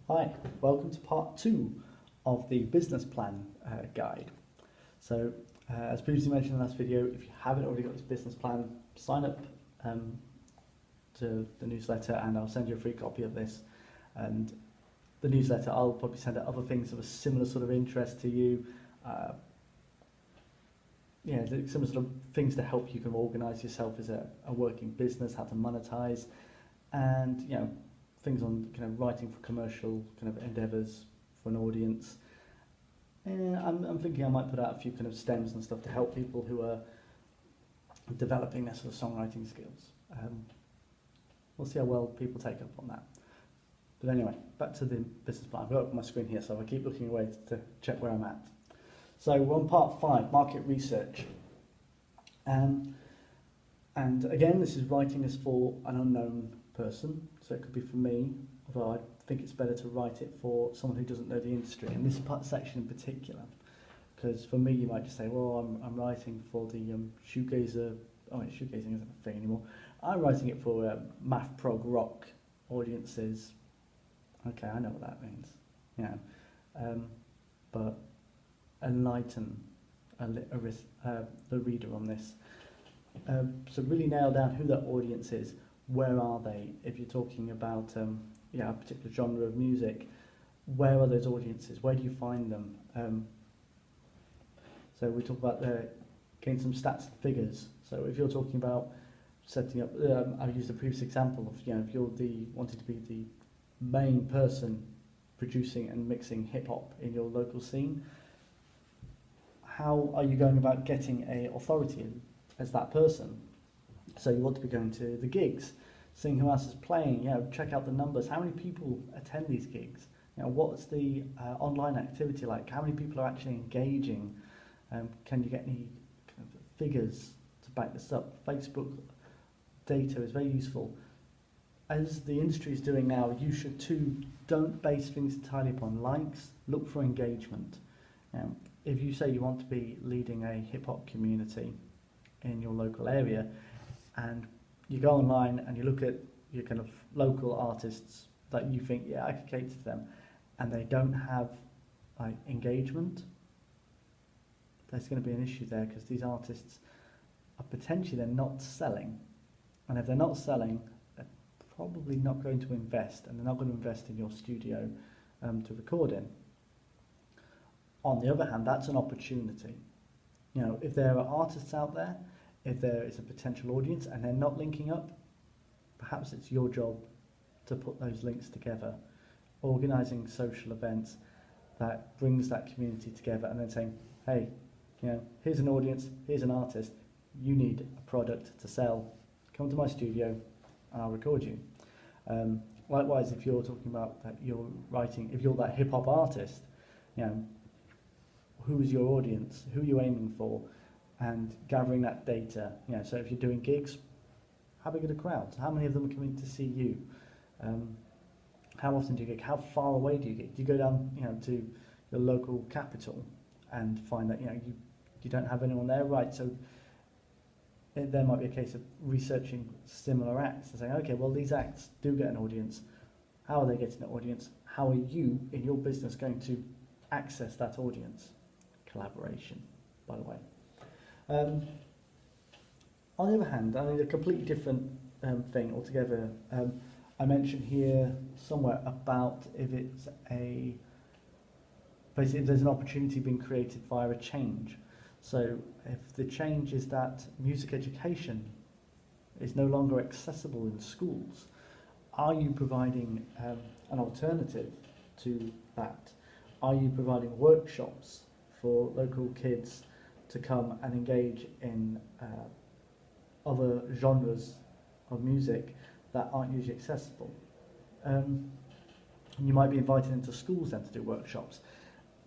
Hi, welcome to part 2 of the business plan guide. So, as previously mentioned in the last video, if you haven't already got this business plan, sign up to the newsletter and I'll send you a free copy of this. And the newsletter, I'll probably send out other things of a similar sort of interest to you. Similar sort of things to help you kind of organise yourself as a working business, how to monetize, and things on kind of writing for commercial kind of endeavours for an audience. And I'm thinking I might put out a few kind of stems and stuff to help people who are developing their sort of songwriting skills. We'll see how well people take up on that. But anyway, back to the business plan. I've got it up on my screen here, so I keep looking away to check where I'm at. So we're on part 5, market research. And again, this is writing this for an unknown person, so it could be for me, although I think it's better to write it for someone who doesn't know the industry, and this section in particular, because for me you might just say, well, I'm writing for the shoegazer, shoegazing isn't a thing anymore, I'm writing it for math prog rock audiences. Okay, I know what that means, but enlighten the reader on this. So really nail down who that audience is. Where are they? If you're talking about a particular genre of music, where are those audiences? Where do you find them? So we talk about getting some stats and figures. So if you're talking about setting up, I've used the previous example of if you're wanting to be the main person producing and mixing hip hop in your local scene, how are you going about getting a authority as that person? So you want to be going to the gigs, seeing who else is playing, check out the numbers, how many people attend these gigs, what's the online activity like, how many people are actually engaging, can you get any kind of figures to back this up? Facebook data is very useful. As the industry is doing now, you should too, don't base things entirely upon likes, look for engagement. If you say you want to be leading a hip-hop community in your local area, and you go online and you look at your kind of local artists that you think, I could cater to them, and they don't have engagement, there's going to be an issue there, because these artists are potentially, they're not selling, and if they're not selling, they're probably not going to invest, and they're not going to invest in your studio to record in. On the other hand, that's an opportunity. If there are artists out there, if there is a potential audience and they're not linking up, perhaps it's your job to put those links together, organising social events that brings that community together, and then saying, hey, here's an audience, here's an artist, you need a product to sell, come to my studio and I'll record you. Likewise, if you're talking about that you're writing, if you're that hip-hop artist, who is your audience, who are you aiming for, and gathering that data. So if you're doing gigs, how big are the crowds? How many of them are coming to see you? How often do you gig? How far away do you gig? Do you go down, to your local capital and find that you don't have anyone there? Right. So there might be a case of researching similar acts and saying, okay, well, these acts do get an audience. How are they getting an audience? How are you in your business going to access that audience? Collaboration, by the way. On the other hand, a completely different thing altogether. I mentioned here somewhere about basically if there's an opportunity being created via a change. So if the change is that music education is no longer accessible in schools, are you providing an alternative to that? Are you providing workshops for local kids to come and engage in other genres of music that aren't usually accessible? And you might be invited into schools then to do workshops,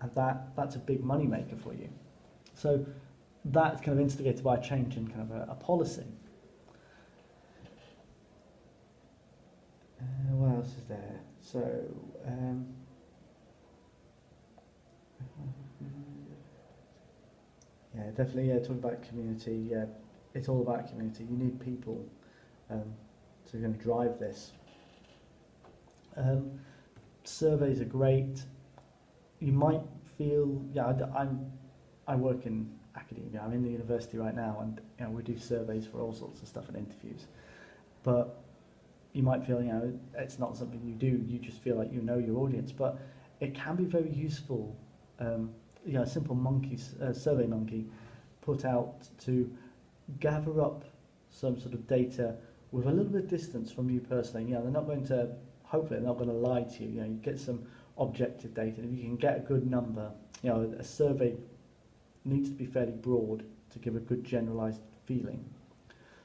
and that's a big money maker for you. So that's kind of instigated by a change in kind of a policy. What else is there? So definitely, talking about community, it's all about community. You need people to kind of drive this. surveys are great. You might feel, I work in academia. I'm in the university right now, and we do surveys for all sorts of stuff and interviews. But you might feel, it's not something you do. You just feel like you know your audience, but it can be very useful. A simple survey monkey put out to gather up some sort of data with a little bit of distance from you personally. They're not going to, hopefully they're not going to lie to you. You get some objective data. If you can get a good number, a survey needs to be fairly broad to give a good generalized feeling.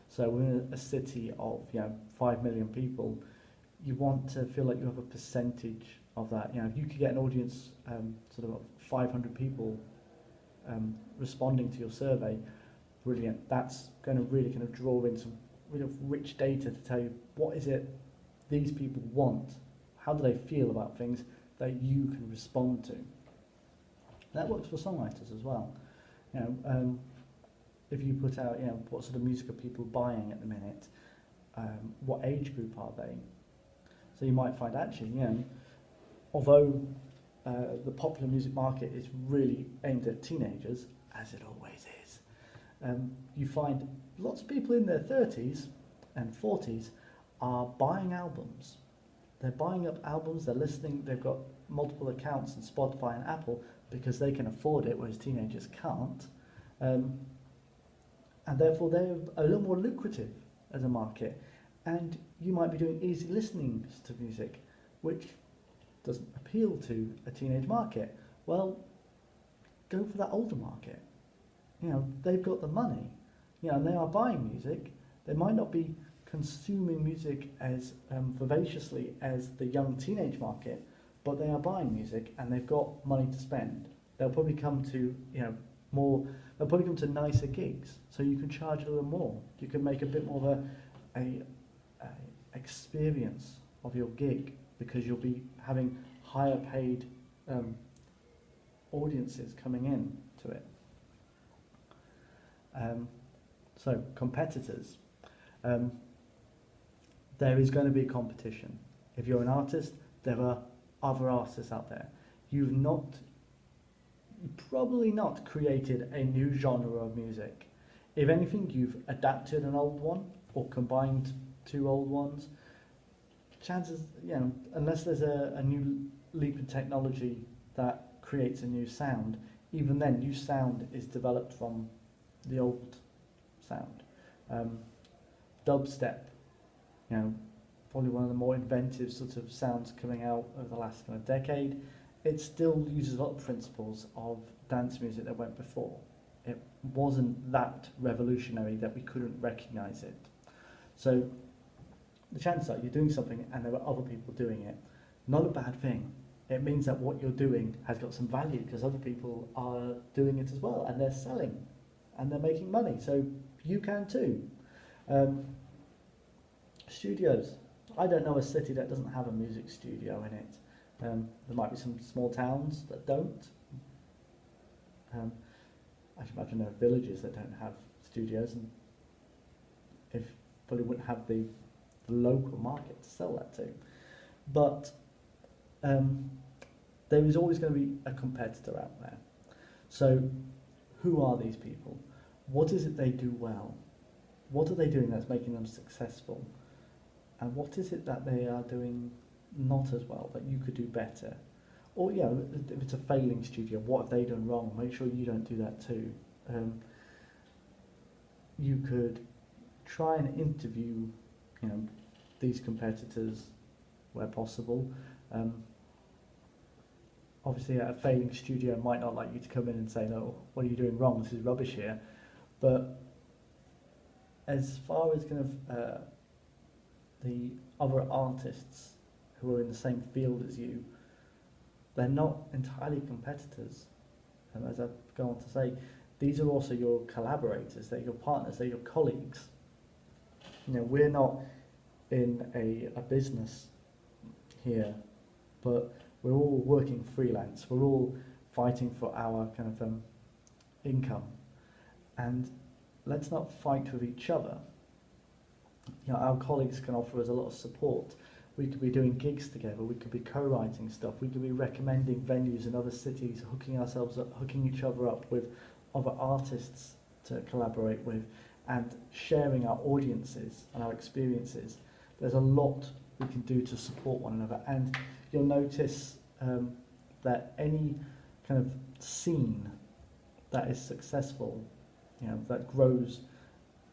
So within a city of 5 million people, you want to feel like you have a percentage of that. If you could get an audience sort of 500 people responding to your survey, brilliant. That's going to really kind of draw in some really rich data to tell you what is it these people want, how do they feel about things that you can respond to. That works for songwriters as well. If you put out, what sort of music are people buying at the minute, what age group are they? So you might find actually, although the popular music market is really aimed at teenagers, as it always is, you find lots of people in their 30s and 40s are buying albums. They're buying up albums, they're listening, they've got multiple accounts in Spotify and Apple because they can afford it, whereas teenagers can't. And therefore they're a little more lucrative as a market. And you might be doing easy listening to music, which doesn't appeal to a teenage market. Well, go for that older market. They've got the money, and they are buying music. They might not be consuming music as vivaciously as the young teenage market, but they are buying music and they've got money to spend. They'll probably come to, they'll probably come to nicer gigs, so you can charge a little more. You can make a bit more of a experience of your gig because you'll be having higher paid audiences coming in to it. So competitors. There is going to be competition. If you're an artist, there are other artists out there. You've probably not created a new genre of music. If anything, you've adapted an old one or combined two old ones. Chances, unless there's a new leap in technology that creates a new sound, even then, new sound is developed from the old sound. Dubstep, probably one of the more inventive sort of sounds coming out over the last kind of decade. It still uses a lot of principles of dance music that went before. It wasn't that revolutionary that we couldn't recognise it. So the chances are you're doing something and there are other people doing it. Not a bad thing. It means that what you're doing has got some value because other people are doing it as well and they're selling and they're making money. So you can too. Studios. I don't know a city that doesn't have a music studio in it. There might be some small towns that don't. I should imagine there are villages that don't have studios, and if probably wouldn't have the local market to sell that to. But there is always going to be a competitor out there. So who are these people? What is it they do well? What are they doing that's making them successful? And what is it that they are doing not as well, that you could do better? Or, if it's a failing studio, what have they done wrong? Make sure you don't do that too. You could try and interview, these competitors where possible. Obviously, a failing studio might not like you to come in and say, no, what are you doing wrong? This is rubbish here. But as far as kind of the other artists who are in the same field as you, they're not entirely competitors. And as I go on to say, these are also your collaborators, they're your partners, they're your colleagues. We're not in a business here, but we're all working freelance. We're all fighting for our kind of income. And let's not fight with each other. Our colleagues can offer us a lot of support. We could be doing gigs together. We could be co-writing stuff. We could be recommending venues in other cities, hooking each other up with other artists to collaborate with, and sharing our audiences and our experiences. There's a lot we can do to support one another, and you'll notice that any kind of scene that is successful, that grows,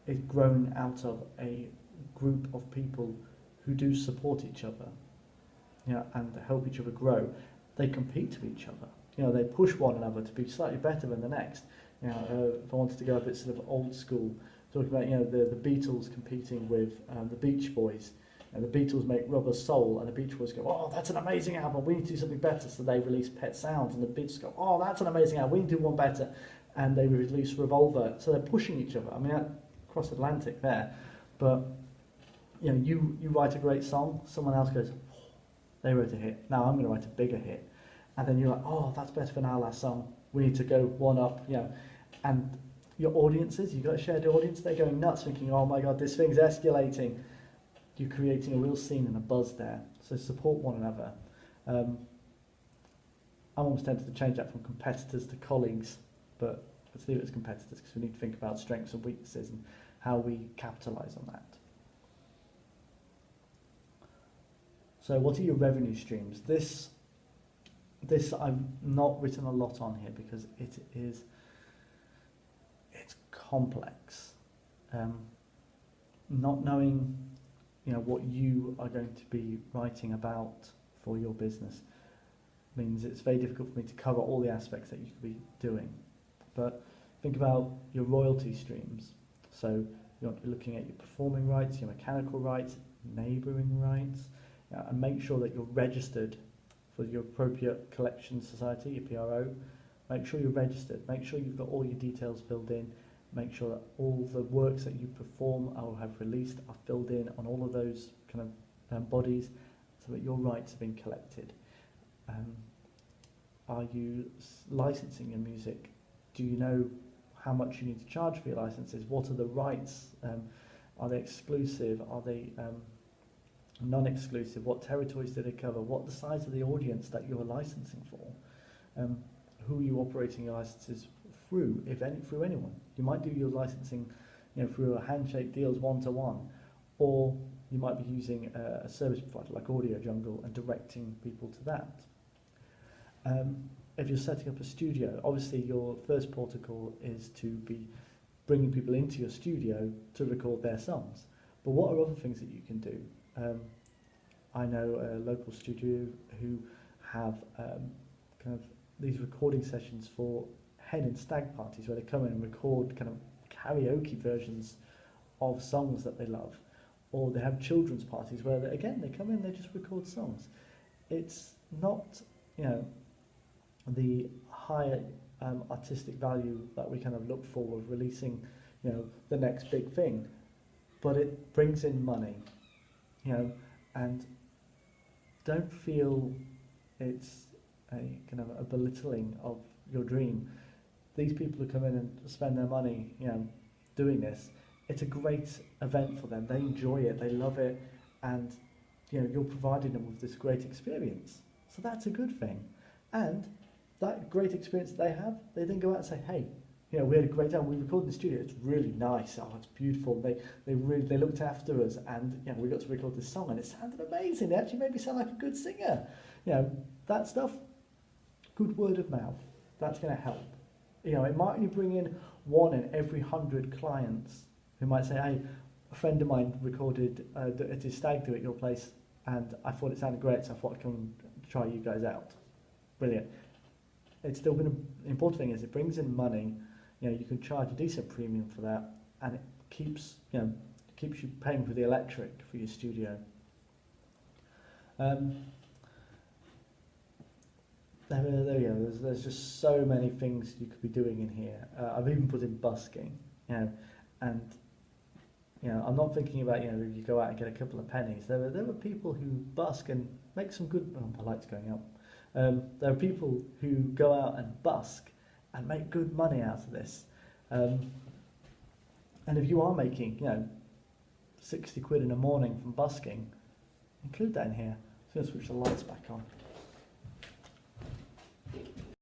is grown out of a group of people who do support each other, and help each other grow. They compete with each other. They push one another to be slightly better than the next. If I wanted to go a bit sort of old school, talking about the Beatles competing with the Beach Boys. And the Beatles make Rubber Soul, and the Beach Boys go, "Oh, that's an amazing album. We need to do something better." So they release Pet Sounds, and the Beatles go, "Oh, that's an amazing album. We need to do one better." And they release Revolver. So they're pushing each other. I mean, across Atlantic there, but you write a great song, someone else goes, "Oh, they wrote a hit. Now I'm going to write a bigger hit," and then you're like, "Oh, that's better than our last song. We need to go one up." And your audiences, you've got a shared audience. They're going nuts, thinking, "Oh my God, this thing's escalating." You're creating a real scene and a buzz there. So support one another. I'm almost tempted to change that from competitors to colleagues, but let's leave it as competitors because we need to think about strengths and weaknesses and how we capitalise on that. So what are your revenue streams? This I've not written a lot on here because it's complex. Not knowing what you are going to be writing about for your business means it's very difficult for me to cover all the aspects that you could be doing. But think about your royalty streams. So you're looking at your performing rights, your mechanical rights, neighbouring rights, and make sure that you're registered for your appropriate collection society, your PRO. Make sure you're registered. Make sure you've got all your details filled in. Make sure that all the works that you perform or have released are filled in on all of those kind of bodies so that your rights have been collected. Are you licensing your music? Do you know how much you need to charge for your licenses? What are the rights? Are they exclusive? Are they non-exclusive? What territories do they cover? What the size of the audience that you're licensing for? Who are you operating your licenses through, if any, through anyone? You might do your licensing, through a handshake deals one-to-one, or you might be using a service provider like Audio Jungle and directing people to that. If you're setting up a studio, obviously your first protocol is to be bringing people into your studio to record their songs. But what are other things that you can do? I know a local studio who have kind of these recording sessions for hen and stag parties where they come in and record kind of karaoke versions of songs that they love. Or they have children's parties where, they come in, they just record songs. It's not, the higher artistic value that we kind of look for with releasing, the next big thing, but it brings in money, and don't feel it's a kind of a belittling of your dream. These people who come in and spend their money, doing this, it's a great event for them. They enjoy it, they love it, and you're providing them with this great experience. So that's a good thing. And that great experience they have, they then go out and say, "Hey, we had a great time. We recorded in the studio. It's really nice. Oh, it's beautiful. They looked after us, and we got to record this song, and it sounded amazing. They actually made me sound like a good singer." That stuff. Good word of mouth. That's going to help. It might only bring in 1 in every 100 clients who might say, "Hey, a friend of mine recorded at his stag do at your place, and I thought it sounded great, so I thought I'd come and try you guys out." Brilliant. It's still going to. The important thing is it brings in money. You can charge a decent premium for that, and it keeps you paying for the electric for your studio. There we go. There's just so many things you could be doing in here. I've even put in busking, and I'm not thinking about you go out and get a couple of pennies. There are people who busk and make some good. Oh, my light's going up. There are people who go out and busk and make good money out of this. And if you are making 60 quid in a morning from busking, include that in here. So I'm going to switch the lights back on.